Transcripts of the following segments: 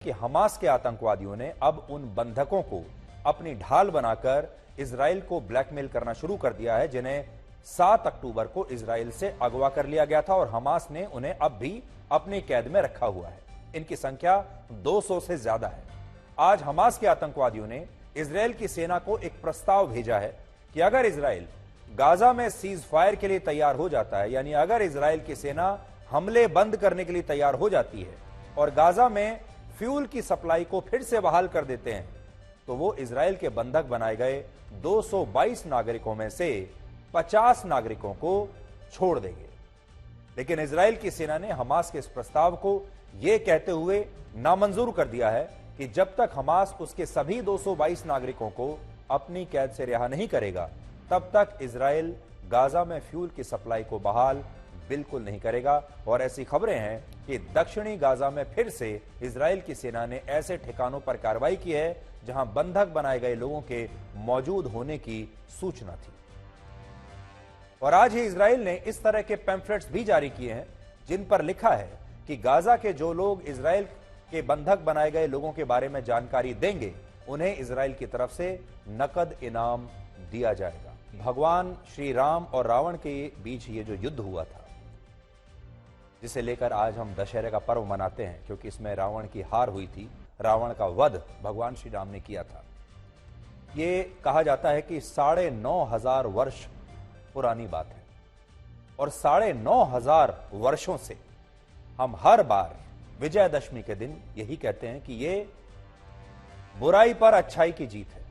कि हमास के आतंकवादियों ने अब उन बंधकों को अपनी ढाल बनाकर इजराइल को ब्लैकमेल करना शुरू कर दिया है, जिन्हें 7 अक्टूबर को इजराइल से अगवा कर लिया गया था और हमास ने उन्हें अब भी अपनी कैद में रखा हुआ है। इनकी संख्या 200 से ज्यादा है। आज हमास के आतंकवादियों ने इजराइल की सेना को एक प्रस्ताव भेजा है कि अगर इजराइल गाजा में सीज फायर के लिए तैयार हो जाता है, यानी अगर इजराइल की सेना हमले बंद करने के लिए तैयार हो जाती है और गाजा में फ्यूल की सप्लाई को फिर से बहाल कर देते हैं, तो वो इजराइल के बंधक बनाए गए 222 नागरिकों में से 50 नागरिकों को छोड़ देंगे। लेकिन इजराइल की सेना ने हमास के इस प्रस्ताव को यह कहते हुए नामंजूर कर दिया है कि जब तक हमास उसके सभी 222 नागरिकों को अपनी कैद से रिहा नहीं करेगा, तब तक इजराइल गाजा में फ्यूल की सप्लाई को बहाल बिल्कुल नहीं करेगा। और ऐसी खबरें हैं कि दक्षिणी गाजा में फिर से इजराइल की सेना ने ऐसे ठिकानों पर कार्रवाई की है जहां बंधक बनाए गए लोगों के मौजूद होने की सूचना थी। और आज ही इजराइल ने इस तरह के पैम्फलेट्स भी जारी किए हैं जिन पर लिखा है कि गाजा के जो लोग इजराइल के बंधक बनाए गए लोगों के बारे में जानकारी देंगे, उन्हें इजराइल की तरफ से नकद इनाम दिया जाएगा। भगवान श्री राम और रावण के बीच ये जो युद्ध हुआ था, जिसे लेकर आज हम दशहरे का पर्व मनाते हैं, क्योंकि इसमें रावण की हार हुई थी, रावण का वध भगवान श्री राम ने किया था। ये कहा जाता है कि 9,500 वर्ष पुरानी बात है और 9,500 वर्षों से हम हर बार विजयदशमी के दिन यही कहते हैं कि ये बुराई पर अच्छाई की जीत है।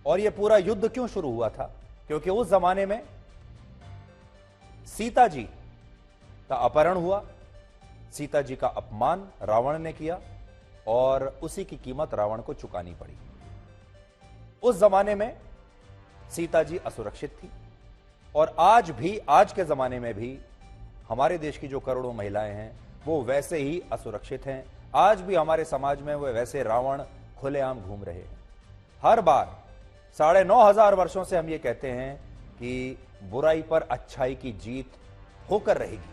और ये पूरा युद्ध क्यों शुरू हुआ था? क्योंकि उस जमाने में सीता जी का अपहरण हुआ, सीता जी का अपमान रावण ने किया और उसी की कीमत रावण को चुकानी पड़ी। उस जमाने में सीता जी असुरक्षित थी और आज भी, आज के जमाने में भी हमारे देश की जो करोड़ों महिलाएं हैं वो वैसे ही असुरक्षित हैं। आज भी हमारे समाज में वो वैसे रावण खुलेआम घूम रहे हैं। हर बार 9,500 वर्षों से हम ये कहते हैं कि बुराई पर अच्छाई की जीत होकर रहेगी।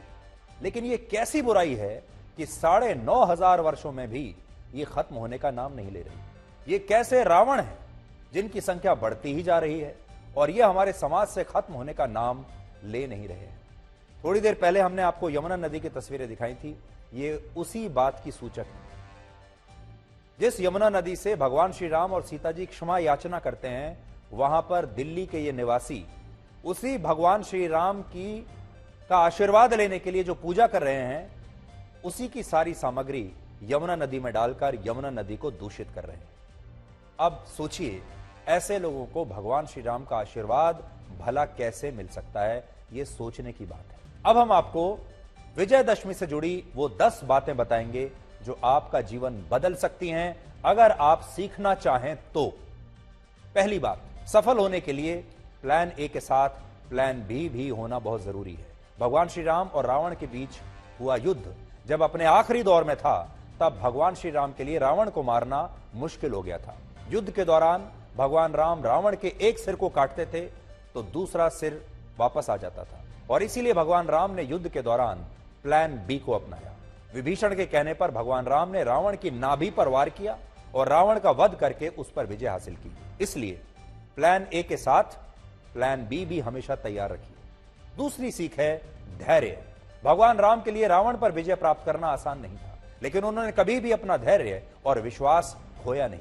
लेकिन ये कैसी बुराई है कि 9,500 वर्षों में भी ये खत्म होने का नाम नहीं ले रही? ये कैसे रावण है जिनकी संख्या बढ़ती ही जा रही है और ये हमारे समाज से खत्म होने का नाम ले नहीं रहे हैं? थोड़ी देर पहले हमने आपको यमुना नदी की तस्वीरें दिखाई थी। ये उसी बात की सूचक है। जिस यमुना नदी से भगवान श्री राम और सीता जी क्षमा याचना करते हैं, वहां पर दिल्ली के ये निवासी उसी भगवान श्री राम का आशीर्वाद लेने के लिए जो पूजा कर रहे हैं, उसी की सारी सामग्री यमुना नदी में डालकर यमुना नदी को दूषित कर रहे हैं। अब सोचिए, ऐसे लोगों को भगवान श्री राम का आशीर्वाद भला कैसे मिल सकता है? यह सोचने की बात है। अब हम आपको विजयदशमी से जुड़ी वो 10 बातें बताएंगे जो आपका जीवन बदल सकती हैं अगर आप सीखना चाहें तो। पहली बात, सफल होने के लिए प्लान ए के साथ प्लान बी भी होना बहुत जरूरी है। भगवान श्री राम और रावण के बीच हुआ युद्ध जब अपने आखिरी दौर में था, तब भगवान श्री राम के लिए रावण को मारना मुश्किल हो गया था। युद्ध के दौरान भगवान राम रावण के एक सिर को काटते थे तो दूसरा सिर वापस आ जाता था और इसीलिए भगवान राम ने युद्ध के दौरान प्लान बी को अपनाया। विभीषण के कहने पर भगवान राम ने रावण की नाभि पर वार किया और रावण का वध करके उस पर विजय हासिल की। इसलिए प्लान ए के साथ प्लान बी भी हमेशा तैयार रखिए। दूसरी सीख है धैर्य। भगवान राम के लिए रावण पर विजय प्राप्त करना आसान नहीं था, लेकिन उन्होंने कभी भी अपना धैर्य और विश्वास खोया नहीं।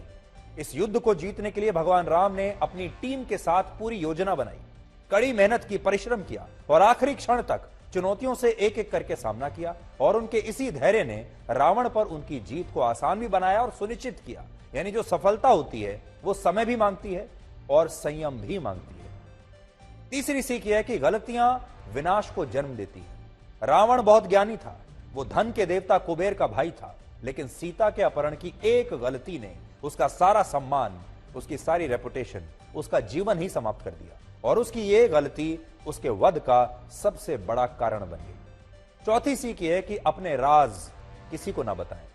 इस युद्ध को जीतने के लिए भगवान राम ने अपनी टीम के साथ पूरी योजना बनाई, कड़ी मेहनत की, परिश्रम किया और आखिरी क्षण तक चुनौतियों से एक एक करके सामना किया। और उनके इसी धैर्य ने रावण पर उनकी जीत को आसान भी बनाया और सुनिश्चित किया। यानी जो सफलता होती है वो समय भी मांगती है और संयम भी मांगती है। तीसरी सीख यह है कि गलतियां विनाश को जन्म देती है। रावण बहुत ज्ञानी था, वो धन के देवता कुबेर का भाई था, लेकिन सीता के अपहरण की एक गलती ने उसका सारा सम्मान, उसकी सारी रेपुटेशन, उसका जीवन ही समाप्त कर दिया और उसकी ये गलती उसके वध का सबसे बड़ा कारण बन गई। चौथी सीख यह है कि अपने राज किसी को ना बताएं।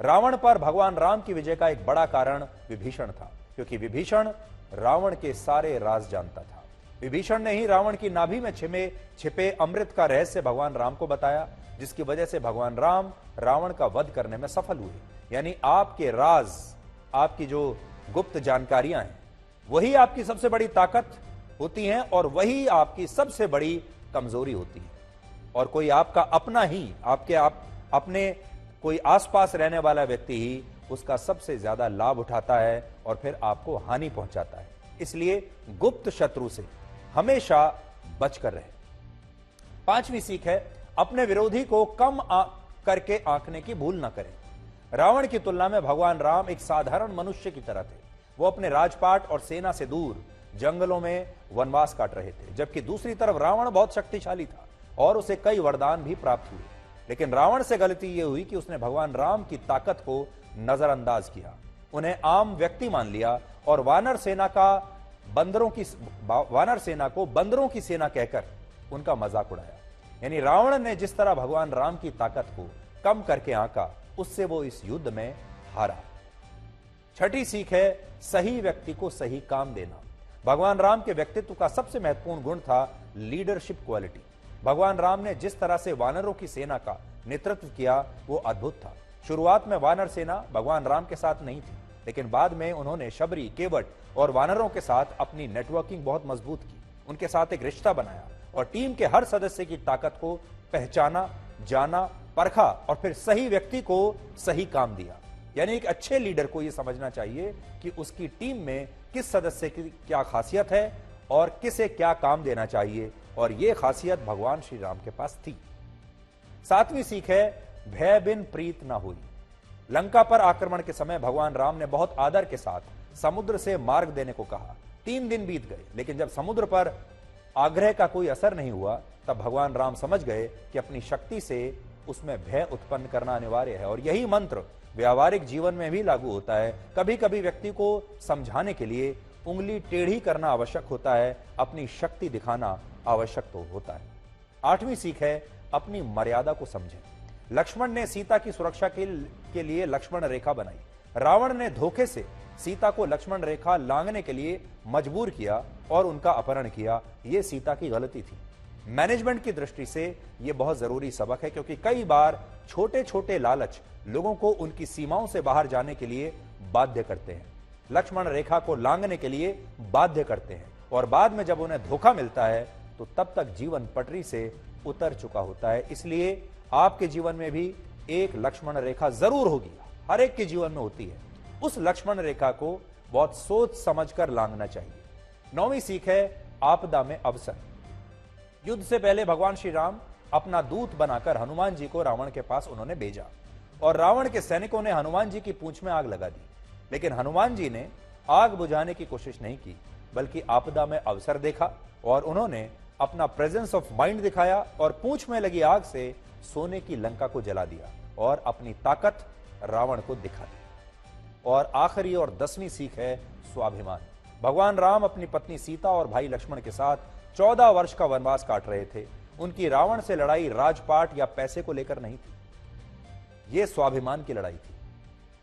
रावण पर भगवान राम की विजय का एक बड़ा कारण विभीषण था, क्योंकि विभीषण रावण के सारे राज जानता था। विभीषण ने ही रावण की नाभि में छिपे अमृत का रहस्य भगवान राम को बताया, जिसकी वजह से भगवान राम रावण का वध करने में सफल हुए। यानी आपके राज, आपकी जो गुप्त जानकारियां हैं, वही आपकी सबसे बड़ी ताकत होती हैं और वही आपकी सबसे बड़ी कमजोरी होती है। और कोई आपका अपना ही, अपने कोई आसपास रहने वाला व्यक्ति ही उसका सबसे ज्यादा लाभ उठाता है और फिर आपको हानि पहुंचाता है। इसलिए गुप्त शत्रु से हमेशा बचकर रहे। पांचवी सीख है, अपने विरोधी को कम करके आंकने की भूल ना करें। रावण की तुलना में भगवान राम एक साधारण मनुष्य की तरह थे। वो अपने राजपाट और सेना से दूर जंगलों में वनवास काट रहे थे, जबकि दूसरी तरफ रावण बहुत शक्तिशाली था और उसे कई वरदान भी प्राप्त हुए। लेकिन रावण से गलती यह हुई कि उसने भगवान राम की ताकत को नजरअंदाज किया, उन्हें आम व्यक्ति मान लिया और वानर सेना को बंदरों की सेना कहकर उनका मजाक उड़ाया। यानी रावण ने जिस तरह भगवान राम की ताकत को कम करके आंका, उससे वो इस युद्ध में हारा। छठी सीख है, सही व्यक्ति को सही काम देना। भगवान राम के व्यक्तित्व का सबसे महत्वपूर्ण गुण था लीडरशिप क्वालिटी। भगवान राम ने जिस तरह से वानरों की सेना का नेतृत्व किया वो अद्भुत था। शुरुआत में वानर सेना भगवान राम के साथ नहीं थी, लेकिन बाद में उन्होंने शबरी, केवट और वानरों के साथ अपनी नेटवर्किंग बहुत मजबूत की, उनके साथ एक रिश्ता बनाया और टीम के हर सदस्य की ताकत को पहचाना, जाना, परखा और फिर सही व्यक्ति को सही काम दिया। यानी एक अच्छे लीडर को यह समझना चाहिए कि उसकी टीम में किस सदस्य की क्या खासियत है और किसे क्या काम देना चाहिए, और यह खासियत भगवान श्री राम के पास थी। सातवीं सीख है, भय बिन प्रीत ना हुई। लंका पर आक्रमण के समय भगवान राम ने बहुत आदर के साथ समुद्र से मार्ग देने को कहा। 3 दिन बीत गए, लेकिन जब समुद्र पर आग्रह का कोई असर नहीं हुआ, तब भगवान राम समझ गए कि अपनी शक्ति से उसमें भय उत्पन्न करना अनिवार्य है। और यही मंत्र व्यावहारिक जीवन में भी लागू होता है। कभी कभी व्यक्ति को समझाने के लिए उंगली टेढ़ी करना आवश्यक होता है, अपनी शक्ति दिखाना आवश्यक तो होता है। 8वीं सीख है, अपनी मर्यादा को समझें। लक्ष्मण ने सीता की सुरक्षा के लिए लक्ष्मण रेखा बनाई। रावण ने धोखे से सीता को लक्ष्मण रेखा लांघने के लिए मजबूर किया और उनका अपहरण किया। यह सीता की गलती थी। मैनेजमेंट की दृष्टि से यह बहुत जरूरी सबक है, क्योंकि कई बार छोटे छोटे लालच लोगों को उनकी सीमाओं से बाहर जाने के लिए बाध्य करते हैं, लक्ष्मण रेखा को लांघने के लिए बाध्य करते हैं, और बाद में जब उन्हें धोखा मिलता है तो तब तक जीवन पटरी से उतर चुका होता है। इसलिए आपके जीवन में भी एक लक्ष्मण रेखा जरूर होगी, हर एक के जीवन में होती है। उस लक्ष्मण रेखा को बहुत सोच समझकर लांघना चाहिए। 9वीं सीख है, आपदा में अवसर। युद्ध से पहले भगवान श्री राम अपना दूत बनाकर हनुमान जी को रावण के पास उन्होंने भेजा, और रावण के सैनिकों ने हनुमान जी की पूंछ में आग लगा दी। लेकिन हनुमान जी ने आग बुझाने की कोशिश नहीं की, बल्कि आपदा में अवसर देखा और उन्होंने अपना प्रेजेंस ऑफ माइंड दिखाया और पूंछ में लगी आग से सोने की लंका को जला दिया और अपनी ताकत रावण को दिखा दी। और आखिरी और 10वीं सीख है, स्वाभिमान। भगवान राम अपनी पत्नी सीता और भाई लक्ष्मण के साथ 14 वर्ष का वनवास काट रहे थे। उनकी रावण से लड़ाई राजपाट या पैसे को लेकर नहीं थी, यह स्वाभिमान की लड़ाई थी।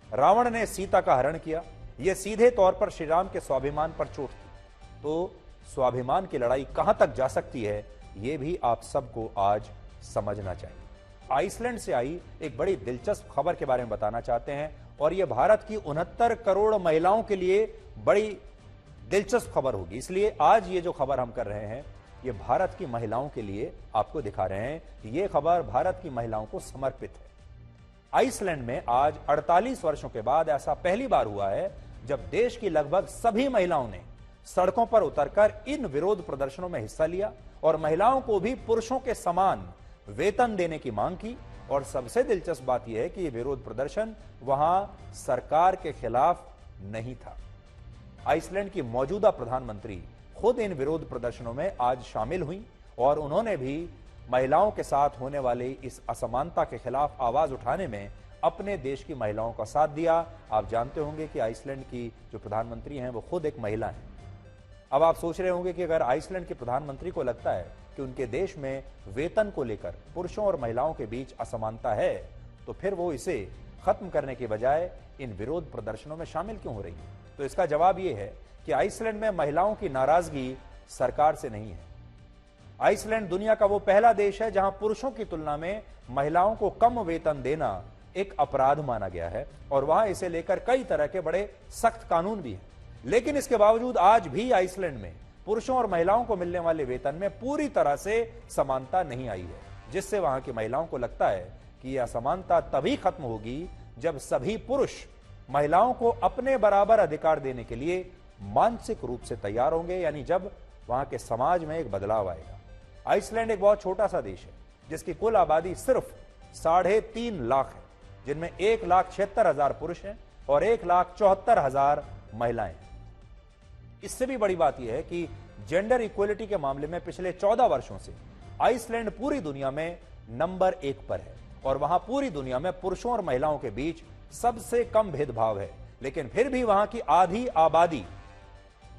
रावण ने सीता का हरण किया, यह सीधे तौर पर श्री राम के स्वाभिमान पर चोट थी। तो स्वाभिमान की लड़ाई कहां तक जा सकती है, यह भी आप सबको आज समझना चाहिए। आइसलैंड से आई एक बड़ी दिलचस्प खबर के बारे में बताना चाहते हैं, और यह भारत की 69 करोड़ महिलाओं के लिए बड़ी दिलचस्प खबर होगी। इसलिए आज ये जो खबर हम कर रहे हैं, ये भारत की महिलाओं के लिए आपको दिखा रहे हैं कि यह खबर भारत की महिलाओं को समर्पित है। आइसलैंड में आज 48 वर्षों के बाद ऐसा पहली बार हुआ है जब देश की लगभग सभी महिलाओं ने सड़कों पर उतरकर इन विरोध प्रदर्शनों में हिस्सा लिया और महिलाओं को भी पुरुषों के समान वेतन देने की मांग की। और सबसे दिलचस्प बात यह है कि यह विरोध प्रदर्शन वहां सरकार के खिलाफ नहीं था। आइसलैंड की मौजूदा प्रधानमंत्री खुद इन विरोध प्रदर्शनों में आज शामिल हुई और उन्होंने भी महिलाओं के साथ होने वाली इस असमानता के खिलाफ आवाज उठाने में अपने देश की महिलाओं का साथ दिया। आप जानते होंगे कि आइसलैंड की जो प्रधानमंत्री हैं वो खुद एक महिला हैं। अब आप सोच रहे होंगे कि अगर आइसलैंड के प्रधानमंत्री को लगता है कि उनके देश में वेतन को लेकर पुरुषों और महिलाओं के बीच असमानता है, तो फिर वो इसे खत्म करने के बजाय इन विरोध प्रदर्शनों में शामिल क्यों हो रही है? तो इसका जवाब यह है कि आइसलैंड में महिलाओं की नाराजगी सरकार से नहीं है। आइसलैंड दुनिया का वो पहला देश है जहां पुरुषों की तुलना में महिलाओं को कम वेतन देना एक अपराध माना गया है और वहां इसे लेकर कई तरह के बड़े सख्त कानून भी हैं। लेकिन इसके बावजूद आज भी आइसलैंड में पुरुषों और महिलाओं को मिलने वाले वेतन में पूरी तरह से समानता नहीं आई है, जिससे वहां की महिलाओं को लगता है कि यह असमानता तभी खत्म होगी जब सभी पुरुष महिलाओं को अपने बराबर अधिकार देने के लिए मानसिक रूप से तैयार होंगे, यानी जब वहां के समाज में एक बदलाव आएगा। आइसलैंड एक बहुत छोटा सा देश है जिसकी कुल आबादी सिर्फ 3.5 लाख है, जिनमें 1,76,000 पुरुष हैं और 1,74,000 महिलाएं हैं। इससे भी बड़ी बात यह है कि जेंडर इक्वलिटी के मामले में पिछले 14 वर्षों से आइसलैंड पूरी दुनिया में नंबर 1 पर है और वहां पूरी दुनिया में पुरुषों और महिलाओं के बीच सबसे कम भेदभाव है। लेकिन फिर भी वहां की आधी आबादी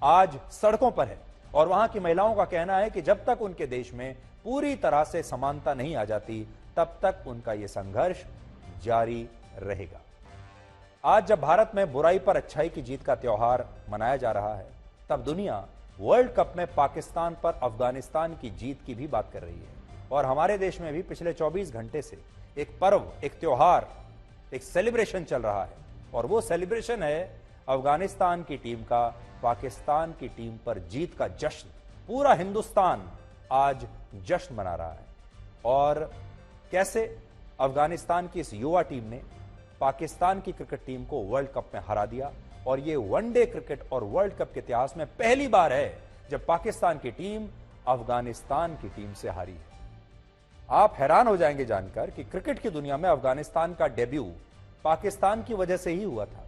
आज सड़कों पर है और वहां की महिलाओं का कहना है कि जब तक उनके देश में पूरी तरह से समानता नहीं आ जाती तब तक उनका यह संघर्ष जारी रहेगा। आज जब भारत में बुराई पर अच्छाई की जीत का त्यौहार मनाया जा रहा है, तब दुनिया वर्ल्ड कप में पाकिस्तान पर अफगानिस्तान की जीत की भी बात कर रही है और हमारे देश में भी पिछले 24 घंटे से एक पर्व, एक त्योहार, एक सेलिब्रेशन चल रहा है और वो सेलिब्रेशन है अफगानिस्तान की टीम का पाकिस्तान की टीम पर जीत का जश्न। पूरा हिंदुस्तान आज जश्न मना रहा है। और कैसे अफगानिस्तान की इस युवा टीम ने पाकिस्तान की क्रिकेट टीम को वर्ल्ड कप में हरा दिया और ये वनडे क्रिकेट और वर्ल्ड कप के इतिहास में पहली बार है जब पाकिस्तान की टीम अफगानिस्तान की टीम से हारी है। आप हैरान हो जाएंगे जानकर कि क्रिकेट की दुनिया में अफगानिस्तान का डेब्यू पाकिस्तान की वजह से ही हुआ था।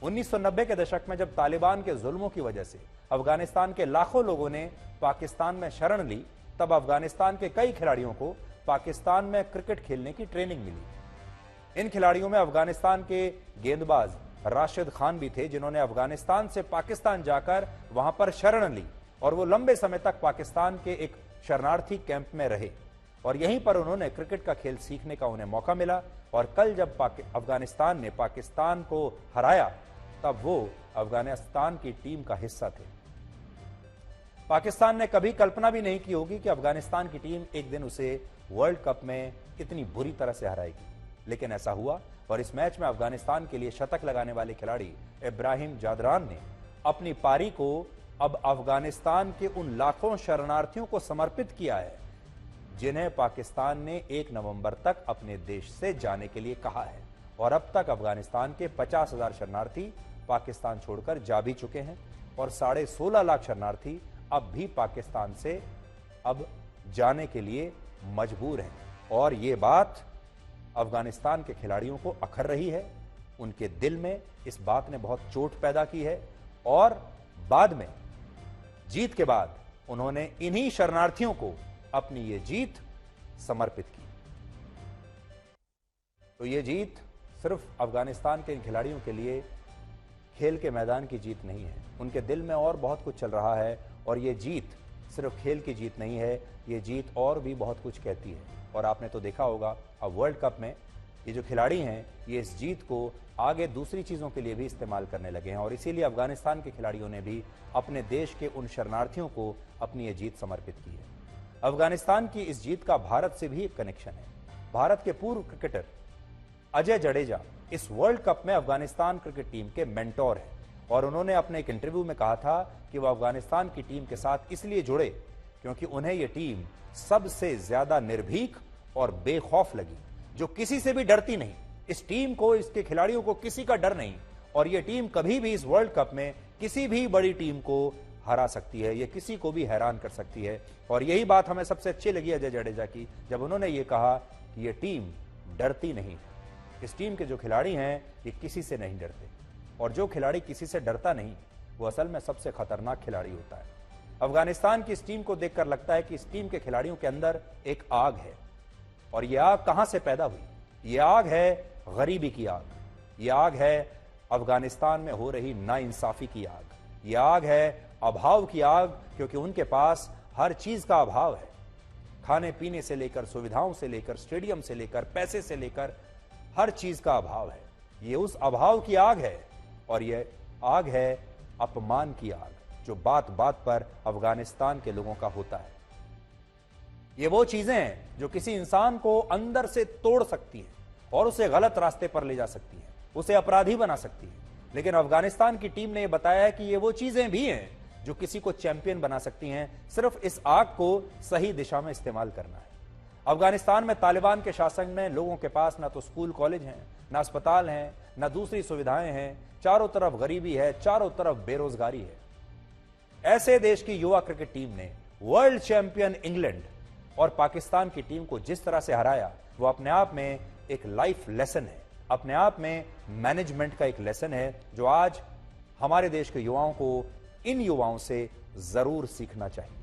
1990 के दशक में जब तालिबान के जुल्मों की वजह से अफगानिस्तान के लाखों लोगों ने पाकिस्तान में शरण ली, तब अफगानिस्तान के कई खिलाड़ियों को पाकिस्तान में क्रिकेट खेलने की ट्रेनिंग मिली। इन खिलाड़ियों में अफगानिस्तान के गेंदबाज राशिद खान भी थे, जिन्होंने अफगानिस्तान से पाकिस्तान जाकर वहां पर शरण ली और वो लंबे समय तक पाकिस्तान के एक शरणार्थी कैंप में रहे और यहीं पर उन्होंने क्रिकेट का खेल सीखने का उन्हें मौका मिला। और कल जब अफगानिस्तान ने पाकिस्तान को हराया तब वो अफगानिस्तान की टीम का हिस्सा थे। पाकिस्तान ने कभी कल्पना भी नहीं की होगी कि अफगानिस्तान की टीम एक दिन उसे वर्ल्ड कप में इतनी बुरी तरह से हराएगी, लेकिन ऐसा हुआ और इस मैच में अफगानिस्तान के लिए शतक लगाने वाले खिलाड़ी इब्राहिम जादरान ने अपनी पारी को अब अफगानिस्तान के उन लाखों शरणार्थियों को समर्पित किया है जिन्हें पाकिस्तान ने 1 नवंबर तक अपने देश से जाने के लिए कहा है। और अब तक अफगानिस्तान के 50,000 शरणार्थी पाकिस्तान छोड़कर जा भी चुके हैं और 16.5 लाख शरणार्थी अब भी पाकिस्तान से अब जाने के लिए मजबूर हैं। और ये बात अफगानिस्तान के खिलाड़ियों को अखर रही है, उनके दिल में इस बात ने बहुत चोट पैदा की है और बाद में जीत के बाद उन्होंने इन्हीं शरणार्थियों को अपनी ये जीत समर्पित की। तो ये जीत सिर्फ अफगानिस्तान के इन खिलाड़ियों के लिए खेल के मैदान की जीत नहीं है, उनके दिल में और बहुत कुछ चल रहा है और ये जीत सिर्फ खेल की जीत नहीं है, ये जीत और भी बहुत कुछ कहती है। और आपने तो देखा होगा अब वर्ल्ड कप में ये जो खिलाड़ी हैं ये इस जीत को आगे दूसरी चीज़ों के लिए भी इस्तेमाल करने लगे हैं और इसीलिए अफगानिस्तान के खिलाड़ियों ने भी अपने देश के उन शरणार्थियों को अपनी ये जीत समर्पित की है। अफगानिस्तान की इस जीत का भारत से भी एक कनेक्शन है। भारत के पूर्व क्रिकेटर अजय जडेजा इस वर्ल्ड कप में अफगानिस्तान क्रिकेट टीम के मेंटोर हैं और उन्होंने अपने एक इंटरव्यू में कहा था कि वह अफगानिस्तान की टीम के साथ इसलिए जुड़े क्योंकि उन्हें यह टीम सबसे ज्यादा निर्भीक और बेखौफ लगी, जो किसी से भी डरती नहीं। इस टीम को, इसके खिलाड़ियों को किसी का डर नहीं और यह टीम कभी भी इस वर्ल्ड कप में किसी भी बड़ी टीम को हरा सकती है, ये किसी को भी हैरान कर सकती है। और यही बात हमें सबसे अच्छी लगी अजय जडेजा की, जब उन्होंने ये कहा कि ये टीम डरती नहीं। इस टीम के जो खिलाड़ी हैं ये किसी से नहीं डरते और जो खिलाड़ी किसी से डरता नहीं वो असल में सबसे खतरनाक खिलाड़ी होता है। अफगानिस्तान की इस टीम को देखकर लगता है कि इस टीम के खिलाड़ियों के अंदर एक आग है और यह आग कहां से पैदा हुई? यह आग है गरीबी की आग, यह आग है अफगानिस्तान में हो रही नाइंसाफी की आग, यह आग है अभाव की आग, क्योंकि उनके पास हर चीज का अभाव है। खाने पीने से लेकर, सुविधाओं से लेकर, स्टेडियम से लेकर, पैसे से लेकर, हर चीज का अभाव है। ये उस अभाव की आग है और यह आग है अपमान की आग, जो बात बात पर अफगानिस्तान के लोगों का होता है। ये वो चीजें हैं जो किसी इंसान को अंदर से तोड़ सकती हैं और उसे गलत रास्ते पर ले जा सकती है, उसे अपराधी बना सकती है। लेकिन अफगानिस्तान की टीम ने यह बताया है कि ये वो चीजें भी हैं जो किसी को चैंपियन बना सकती हैं, सिर्फ इस आग को सही दिशा में इस्तेमाल करना है। अफगानिस्तान में तालिबान के शासन में लोगों के पास ना तो स्कूल कॉलेज हैं, ना अस्पताल हैं, ना दूसरी सुविधाएं हैं, चारों तरफ गरीबी है, चारों तरफ बेरोजगारी है। ऐसे देश की युवा क्रिकेट टीम ने वर्ल्ड चैंपियन इंग्लैंड और पाकिस्तान की टीम को जिस तरह से हराया, वो अपने आप में एक लाइफ लेसन है, अपने आप में मैनेजमेंट का एक लेसन है, जो आज हमारे देश के युवाओं को इन युवाओं से जरूर सीखना चाहिए।